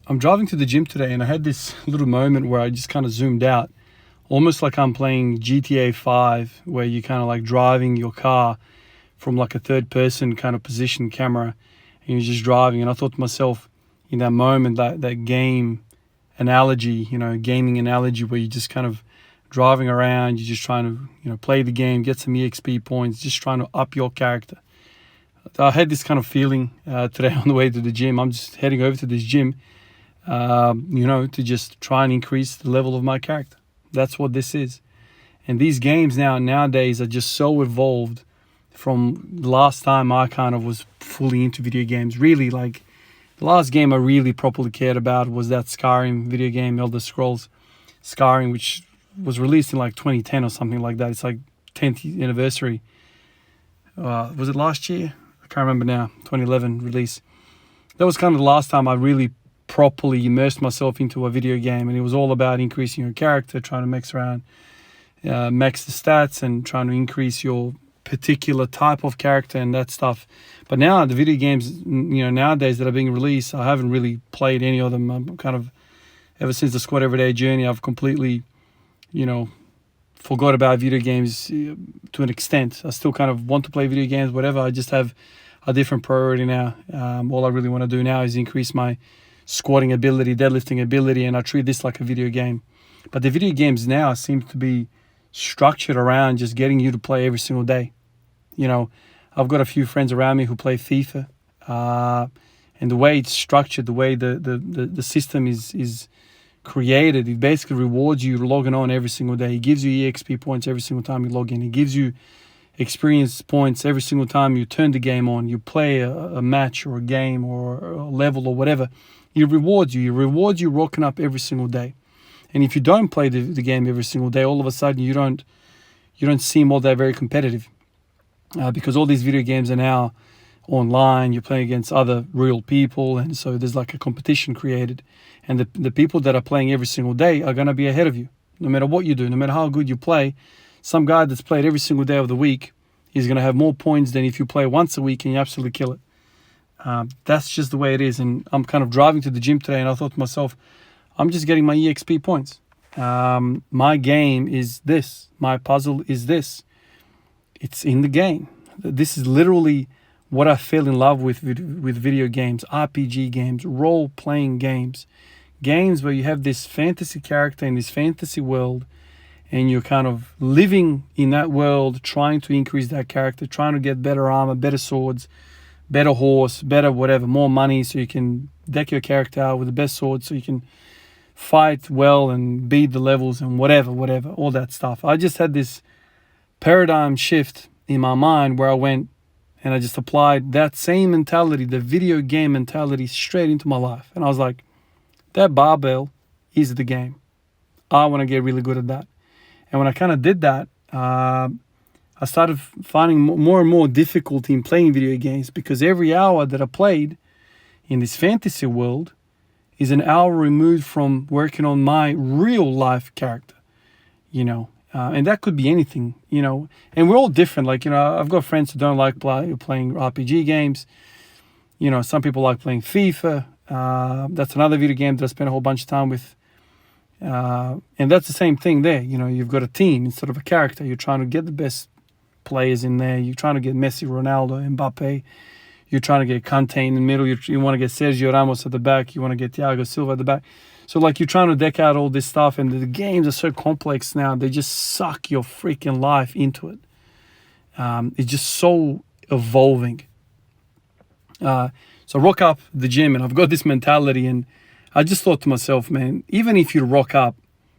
I'm driving to the gym today and I had this little moment where I just kind of zoomed out, almost like I'm playing GTA 5, where you kind of like driving your car from like a third person kind of position camera and you're just driving. And I thought to myself in that moment, that game analogy, gaming analogy, where you're just kind of driving around, you're just trying to, play the game, get some EXP points, just trying to up your character. I had this kind of feeling today on the way to the gym. I'm just heading over to this gym, to just try and increase the level of my character. That's what this is. And these games nowadays are just so evolved from the last time I kind of was fully into video games. Really, like, the last game I really properly cared about was that Skyrim video game, Elder Scrolls Skyrim, which was released in like 2010 or something like that. It's like 10th anniversary. Was it last year? I can't remember now. 2011 release. That was kind of the last time I really properly immersed myself into a video game, and it was all about increasing your character, trying to max the stats, and trying to increase your particular type of character and that stuff. But now the video games, nowadays that are being released, I haven't really played any of them. I'm kind of, ever since the Squad Everyday journey, I've completely, forgot about video games to an extent. I still kind of want to play video games, whatever. I just have a different priority now. All I really want to do now is increase my squatting ability, deadlifting ability, and I treat this like a video game. But the video games now seem to be structured around just getting you to play every single day. I've got a few friends around me who play FIFA, and the way it's structured, the way the system is created, it basically rewards you logging on every single day. It gives you EXP points every single time you log in. It gives you experience points every single time you turn the game on, you play a match or a game or a level or whatever. It rewards you. It rewards you rocking up every single day. And if you don't play the game every single day, all of a sudden you don't seem all that very competitive, because all these video games are now online. You're playing against other real people, and so there's like a competition created. And the people that are playing every single day are going to be ahead of you, no matter what you do, no matter how good you play. Some guy that's played every single day of the week is going to have more points than if you play once a week and you absolutely kill it. That's just the way it is. And I'm kind of driving to the gym today, and I thought to myself, I'm just getting my EXP points. My game is this. My puzzle is this. It's in the game. This is literally what I fell in love with video games, RPG games, role-playing games. Games where you have this fantasy character in this fantasy world, and you're kind of living in that world, trying to increase that character, trying to get better armor, better swords, better horse, better whatever, more money, so you can deck your character out with the best sword, so you can fight well and beat the levels and whatever, all that stuff. I just had this paradigm shift in my mind where I went and I just applied that same mentality, the video game mentality, straight into my life. And I was like, that barbell is the game. I want to get really good at that. And when I kind of did that, I started finding more and more difficulty in playing video games, because every hour that I played in this fantasy world is an hour removed from working on my real life character, and that could be anything, and we're all different. Like, I've got friends who don't like playing RPG games. Some people like playing FIFA. That's another video game that I spent a whole bunch of time with. And that's the same thing there. You've got a team instead of a character. You're trying to get the best players in there. You're trying to get Messi, Ronaldo, Mbappe. You're trying to get Kante in the middle. You want to get Sergio Ramos at the back. You want to get Thiago Silva at the back. So, like, you're trying to deck out all this stuff, and the games are so complex now. They just suck your freaking life into it. It's just so evolving. So I rock up the gym, and I've got this mentality, and I just thought to myself, man, even if you rock up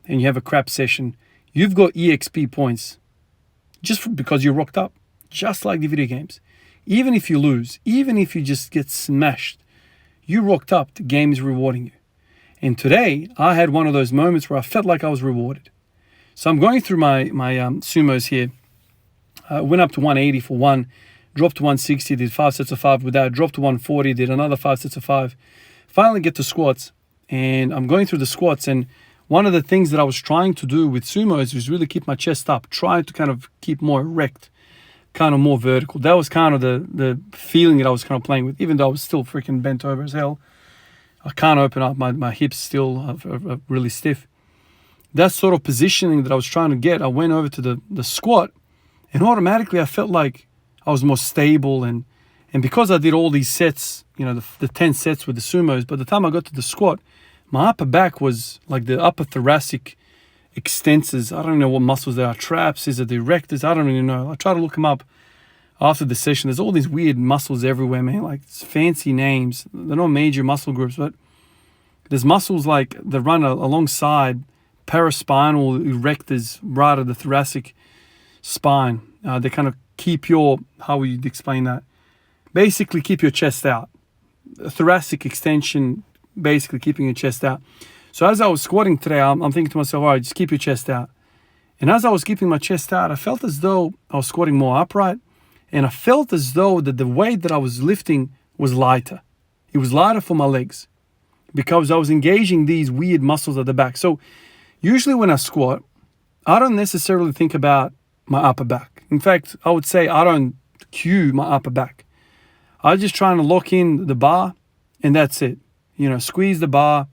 and you have a crap session, you've got EXP points just because you rocked up, just like the video games. Even if you lose, even if you just get smashed, you rocked up, the game is rewarding you. And today, I had one of those moments where I felt like I was rewarded. So I'm going through my sumos here. I went up to 180 for one, dropped to 160, did 5 sets of 5 with that, dropped to 140, did another 5 sets of 5. Finally get to squats, and I'm going through the squats, and one of the things that I was trying to do with sumos was really keep my chest up, try to kind of keep more erect, kind of more vertical. That was kind of the feeling that I was kind of playing with, even though I was still freaking bent over as hell. I can't open up. My hips still are really stiff. That sort of positioning that I was trying to get, I went over to the squat, and automatically I felt like I was more stable. And because I did all these sets, the 10 sets with the sumos, by the time I got to the squat, my upper back was like the upper thoracic extensors. I don't know what muscles they are. Traps, is it the erectors? I don't really know. I try to look them up after the session. There's all these weird muscles everywhere, man. Like, it's fancy names. They're not major muscle groups, but there's muscles like that run alongside paraspinal erectors right of the thoracic spine. They kind of keep your, how would you explain that? Basically keep your chest out. Thoracic extension, basically keeping your chest out. So as I was squatting today, I'm thinking to myself, all right, just keep your chest out. And as I was keeping my chest out, I felt as though I was squatting more upright. And I felt as though that the weight that I was lifting was lighter. It was lighter for my legs because I was engaging these weird muscles at the back. So usually when I squat, I don't necessarily think about my upper back. In fact, I would say I don't cue my upper back. I'm just trying to lock in the bar, and that's it. Squeeze the bar,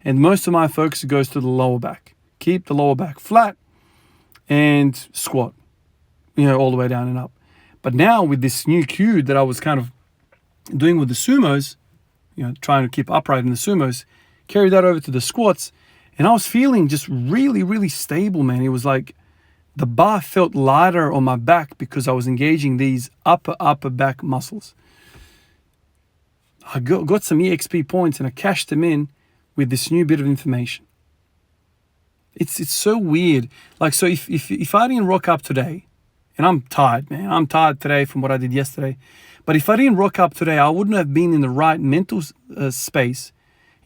and most of my focus goes to the lower back. Keep the lower back flat and squat, all the way down and up. But now with this new cue that I was kind of doing with the sumos, trying to keep upright in the sumos, carry that over to the squats, and I was feeling just really, really stable, man. It was like the bar felt lighter on my back because I was engaging these upper back muscles. I got some EXP points and I cashed them in with this new bit of information. It's so weird. Like, so if I didn't rock up today, and I'm tired, man. I'm tired today from what I did yesterday. But if I didn't rock up today, I wouldn't have been in the right mental space,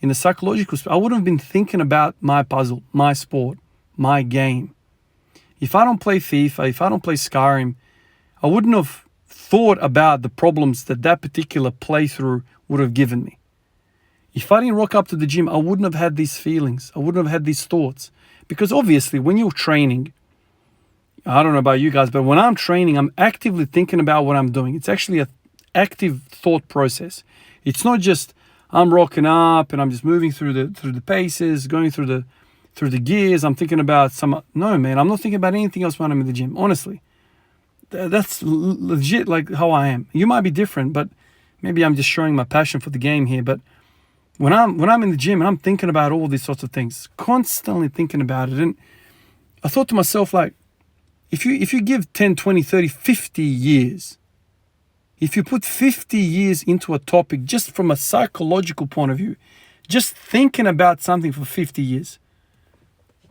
in the psychological space. I wouldn't have been thinking about my puzzle, my sport, my game. If I don't play FIFA, if I don't play Skyrim, I wouldn't have thought about the problems that particular playthrough would have given me. If I didn't rock up to the gym, I wouldn't have had these feelings. I wouldn't have had these thoughts. Because obviously, when you're training, I don't know about you guys, but when I'm training, I'm actively thinking about what I'm doing. It's actually an active thought process. It's not just I'm rocking up and I'm just moving through the paces, going through the gears. I'm thinking about no, man, I'm not thinking about anything else when I'm in the gym. Honestly, that's legit like how I am. You might be different, but maybe I'm just showing my passion for the game here. But when I'm in the gym and I'm thinking about all these sorts of things, constantly thinking about it, and I thought to myself, like, if you give 10, 20, 30, 50 years, if you put 50 years into a topic just from a psychological point of view, just thinking about something for 50 years,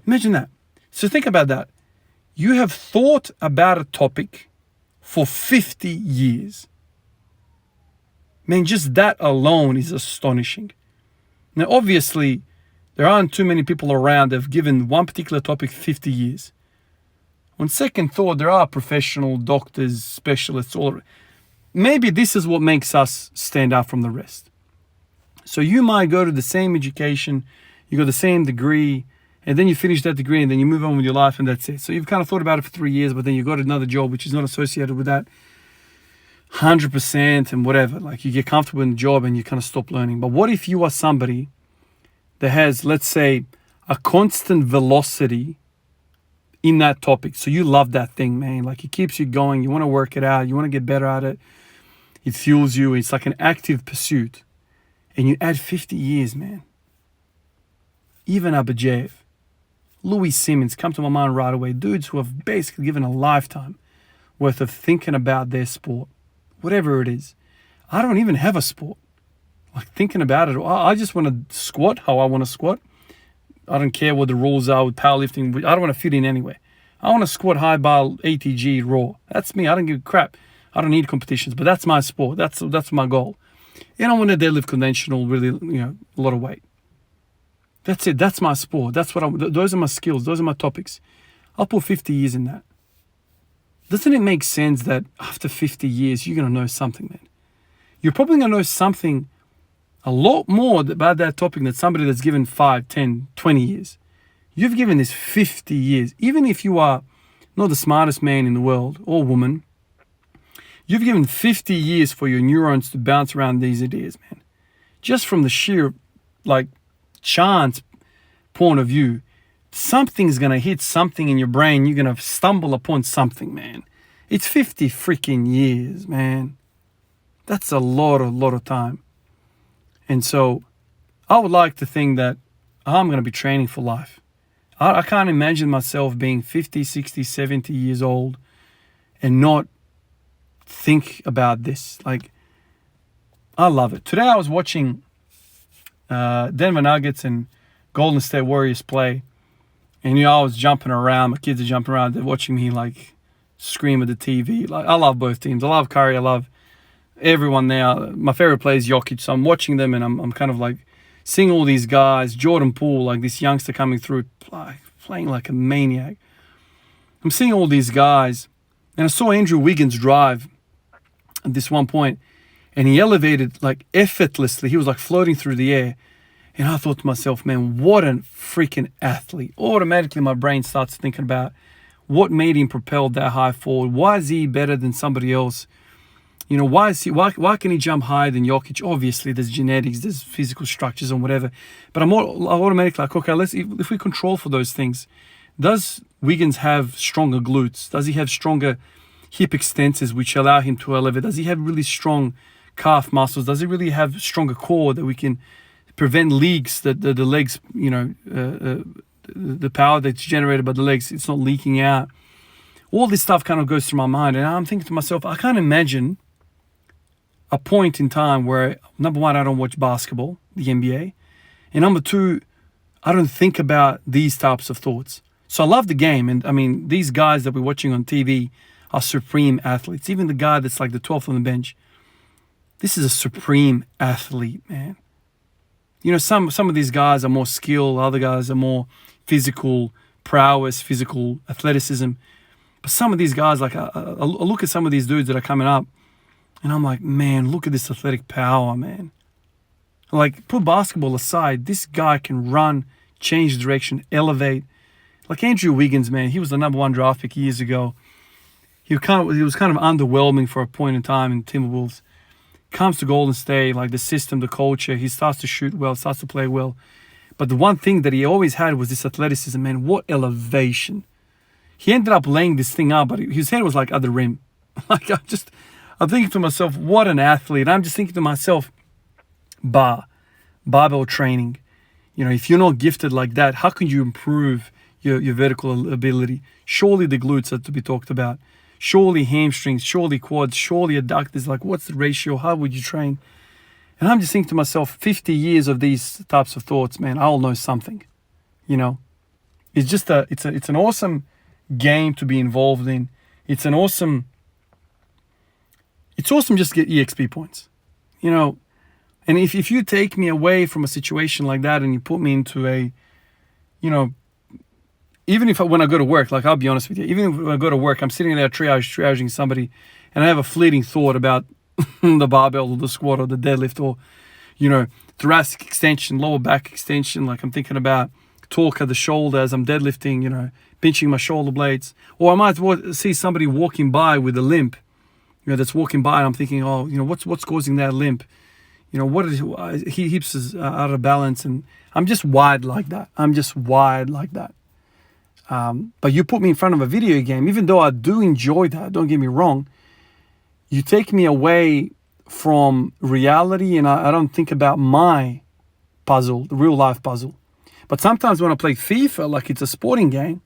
imagine that. So think about that. You have thought about a topic for 50 years. Man, just that alone is astonishing. Now, obviously, there aren't too many people around that have given one particular topic 50 years. On second thought, there are professional doctors, specialists, all. Maybe this is what makes us stand out from the rest. So you might go to the same education, you got the same degree, and then you finish that degree and then you move on with your life and that's it. So you've kind of thought about it for 3 years, but then you got another job which is not associated with that 100% and whatever. Like, you get comfortable in the job and you kind of stop learning. But what if you are somebody that has, let's say, a constant velocity in that topic? So you love that thing, man. Like, it keeps you going. You want to work it out. You want to get better at it. It fuels you. It's like an active pursuit. And you add 50 years, man. Even Abajev, Louis Simmons come to my mind right away. Dudes who have basically given a lifetime worth of thinking about their sport, whatever it is. I don't even have a sport. Like, thinking about it, I just want to squat how I want to squat. I don't care what the rules are with powerlifting. I don't want to fit in anywhere. I want to squat high bar ATG raw. That's me. I don't give a crap. I don't need competitions, but that's my sport. That's my goal. And I want to deadlift conventional, really, a lot of weight. That's it. That's my sport. Those are my skills. Those are my topics. I'll put 50 years in that. Doesn't it make sense that after 50 years, you're going to know something, man? You're probably going to know something a lot more about that topic than somebody that's given 5, 10, 20 years. You've given this 50 years. Even if you are not the smartest man in the world or woman, you've given 50 years for your neurons to bounce around these ideas, man. Just from the sheer like chance point of view, something's gonna hit something in your brain. You're gonna stumble upon something, man. It's 50 freaking years, man. That's a lot of time. And so I would like to think that I'm gonna be training for life. I can't imagine myself being 50, 60, 70 years old and not think about this. Like, I love it. Today I was watching Denver Nuggets and Golden State Warriors play. And I was jumping around. My kids are jumping around. They're watching me like scream at the TV. Like, I love both teams. I love Curry. I love everyone there. My favorite player is Jokic. So I'm watching them and I'm kind of like seeing all these guys. Jordan Poole, like this youngster coming through, playing like a maniac. I'm seeing all these guys. And I saw Andrew Wiggins drive at this one point. And he elevated like effortlessly. He was like floating through the air. And I thought to myself, man, what a freaking athlete. Automatically my brain starts thinking about what made him propel that high forward. Why is he better than somebody else? You know, why can he jump higher than Jokic? Obviously, there's genetics, there's physical structures and whatever. But I'm automatically like, okay, if we control for those things, does Wiggins have stronger glutes? Does he have stronger hip extensors which allow him to elevate? Does he have really strong calf muscles? Does he really have stronger core that we can prevent leaks, that the legs, the power that's generated by the legs, it's not leaking out? All this stuff kind of goes through my mind. And I'm thinking to myself, I can't imagine a point in time where, number one, I don't watch basketball, the NBA. And number two, I don't think about these types of thoughts. So I love the game. And I mean, these guys that we're watching on TV are supreme athletes. Even the guy that's like the 12th on the bench, this is a supreme athlete, man. You know, some of these guys are more skilled. Other guys are more physical prowess, physical athleticism. But some of these guys, like I look at some of these dudes that are coming up, and I'm like, man, look at this athletic power, man. Like, put basketball aside, this guy can run, change direction, elevate. Like Andrew Wiggins, man, he was the number one draft pick years ago. He was kind of underwhelming for a point in time in Timberwolves. Comes to Golden State, like the system, the culture, he starts to shoot well, starts to play well. But the one thing that he always had was this athleticism, man. What elevation. He ended up laying this thing out, but his head was like at the rim. Like, I'm thinking to myself, what an athlete. I'm just thinking to myself, barbell training. You know, if you're not gifted like that, how can you improve your vertical ability? Surely the glutes are to be talked about. Surely hamstrings, surely quads, surely adductors. Like, what's the ratio? How would you train? And I'm just thinking to myself, 50 years of these types of thoughts, man, I'll know something. You know, it's just it's an awesome game to be involved in. It's awesome just to get EXP points, you know. And if you take me away from a situation like that and you put me into a, you know, even when I go to work, like, I'll be honest with you, even if I go to work, I'm sitting there triaging somebody and I have a fleeting thought about the barbell or the squat or the deadlift or, you know, thoracic extension, lower back extension. Like, I'm thinking about torque at the shoulder as I'm deadlifting, you know, pinching my shoulder blades. Or I might see somebody walking by with a limp, you know, that's walking by and I'm thinking, oh, you know, what's causing that limp? You know, what is hips is out of balance, and I'm just wired like that. But you put me in front of a video game, even though I do enjoy that, don't get me wrong, you take me away from reality and I don't think about my puzzle, the real life puzzle. But sometimes when I play FIFA, like it's a sporting game,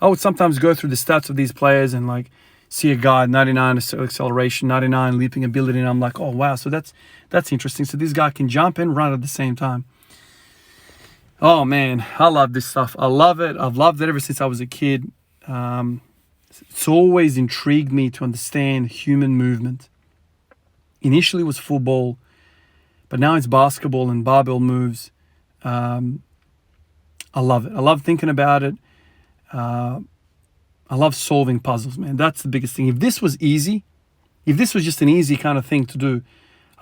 I would sometimes go through the stats of these players and like see a guy, 99 acceleration, 99 leaping ability, and I'm like, oh wow, so that's interesting. So this guy can jump and run at the same time. Oh man, I love this stuff. I love it. I've loved it ever since I was a kid. It's always intrigued me to understand human movement. Initially it was football, but now it's basketball and barbell moves. I love it. I love thinking about it. I love solving puzzles, man. That's the biggest thing. If this was easy, if this was just an easy kind of thing to do,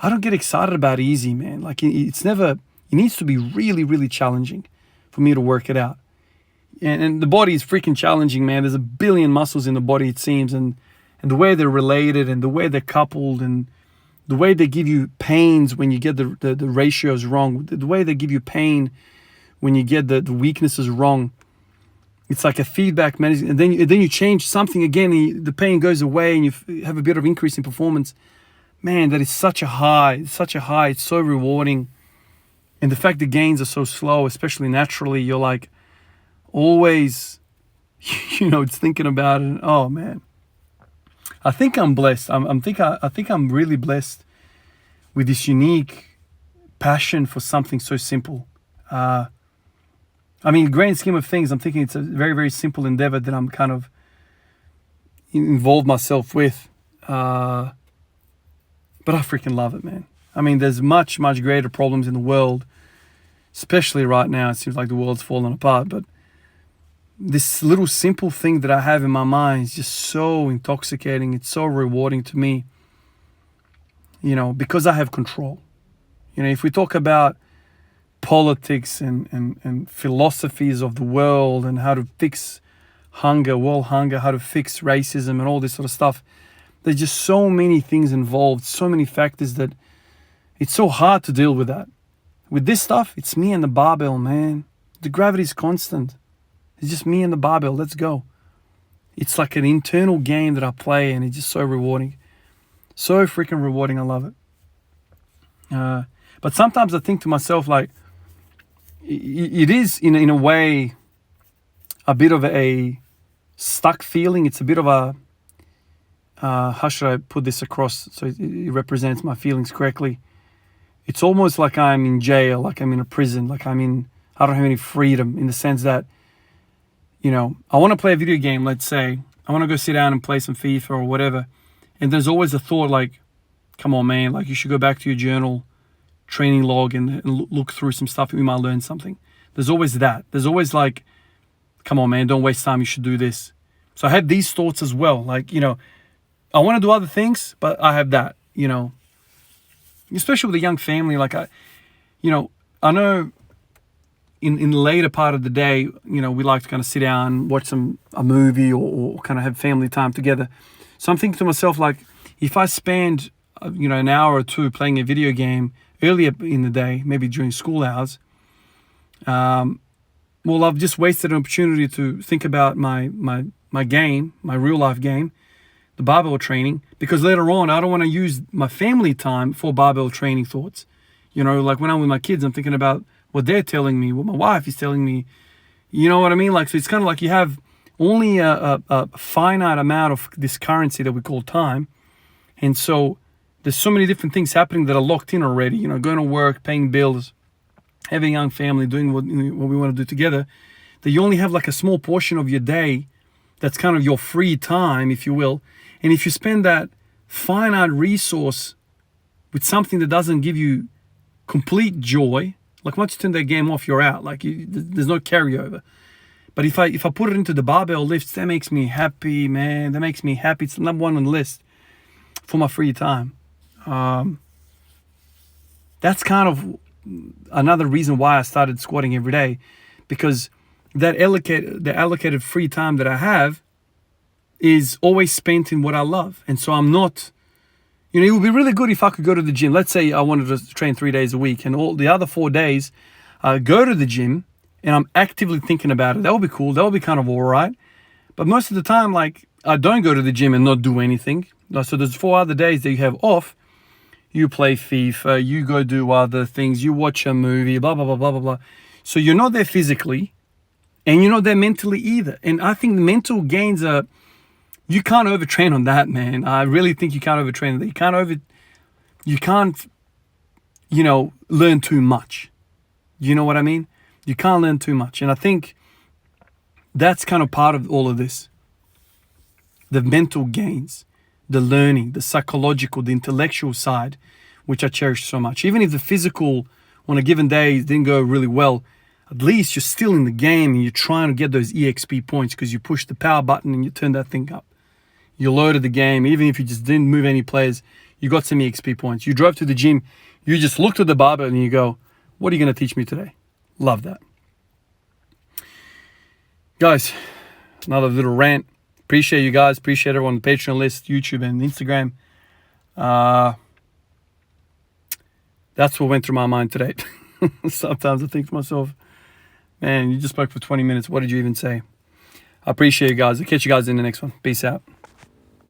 I don't get excited about easy, man. Like, it's never, it needs to be really, really challenging for me to work it out. And the body is freaking challenging, man. There's a billion muscles in the body, it seems, and the way they're related and the way they're coupled and the way they give you pains when you get the ratios wrong, the way they give you pain when you get the weaknesses wrong. It's like a feedback mechanism, and then you change something again, and the pain goes away, and you have a bit of increase in performance. Man, that is such a high, such a high. It's so rewarding. And the fact the gains are so slow, especially naturally, you're like always, it's thinking about it. And, oh man, I think I'm blessed. I think I'm really blessed with this unique passion for something so simple. I mean, grand scheme of things, I'm thinking it's a very, very simple endeavor that I'm kind of involved myself with. But I freaking love it, man. I mean, there's much, much greater problems in the world, especially right now. It seems like the world's falling apart. But this little simple thing that I have in my mind is just so intoxicating. It's so rewarding to me, because I have control. If we talk about politics and philosophies of the world and how to fix hunger, world hunger, how to fix racism and all this sort of stuff, there's just so many things involved, so many factors that it's so hard to deal with that. With this stuff, it's me and the barbell, man. The gravity is constant. It's just me and the barbell. Let's go. It's like an internal game that I play, and it's just so rewarding. So freaking rewarding. I love it. But sometimes I think to myself, like, it is in a way a bit of a stuck feeling. It's a bit of a how should I put this across so it represents my feelings correctly? It's almost like I'm in jail, like I'm in a prison, like I don't have any freedom, in the sense that, I want to play a video game, let's say. I want to go sit down and play some FIFA or whatever. And there's always a thought like, come on, man, like you should go back to your journal, training log, and look through some stuff and we might learn something. There's always that. There's always like, come on, man, don't waste time. You should do this. So I had these thoughts as well. Like, I want to do other things, but I have that, especially with a young family. Like I know in the later part of the day, we like to kind of sit down, watch a movie or kind of have family time together. So I'm thinking to myself, like, if I spend, an hour or two playing a video game earlier in the day, maybe during school hours, well, I've just wasted an opportunity to think about my game, my real life game, the barbell training, because later on, I don't want to use my family time for barbell training thoughts. Like when I'm with my kids, I'm thinking about what they're telling me, what my wife is telling me. You know what I mean? Like, so it's kind of like you have only a finite amount of this currency that we call time. And so there's so many different things happening that are locked in already, going to work, paying bills, having a young family, doing what we want to do together, that you only have like a small portion of your day that's kind of your free time, if you will. And if you spend that finite resource with something that doesn't give you complete joy, like once you turn that game off, you're out. Like there's no carryover. But if I put it into the barbell lifts, that makes me happy, man. That makes me happy. It's the number one on the list for my free time. That's kind of another reason why I started squatting every day, because the allocated free time that I have is always spent in what I love. And so I'm not, it would be really good if I could go to the gym. Let's say I wanted to train 3 days a week, and all the other 4 days I go to the gym and I'm actively thinking about it. That would be cool. That would be kind of all right. But most of the time, like, I don't go to the gym and not do anything. So there's 4 other days that you have off. You play FIFA, you go do other things, you watch a movie, blah, blah, blah, blah, blah, blah. So you're not there physically, and you're not there mentally either. And I think the mental gains are, you can't overtrain on that, man. I really think you can't overtrain on that. You can't, learn too much. You know what I mean? You can't learn too much. And I think that's kind of part of all of this. The mental gains, the learning, the psychological, the intellectual side, which I cherish so much. Even if the physical on a given day didn't go really well, at least you're still in the game and you're trying to get those EXP points because you push the power button and you turn that thing up. You loaded the game. Even if you just didn't move any players, you got some EXP points. You drove to the gym. You just looked at the barbell and you go, what are you going to teach me today? Love that. Guys, another little rant. Appreciate you guys. Appreciate everyone on the Patreon list, YouTube and Instagram. That's what went through my mind today. Sometimes I think to myself, man, you just spoke for 20 minutes. What did you even say? I appreciate you guys. I'll catch you guys in the next one. Peace out.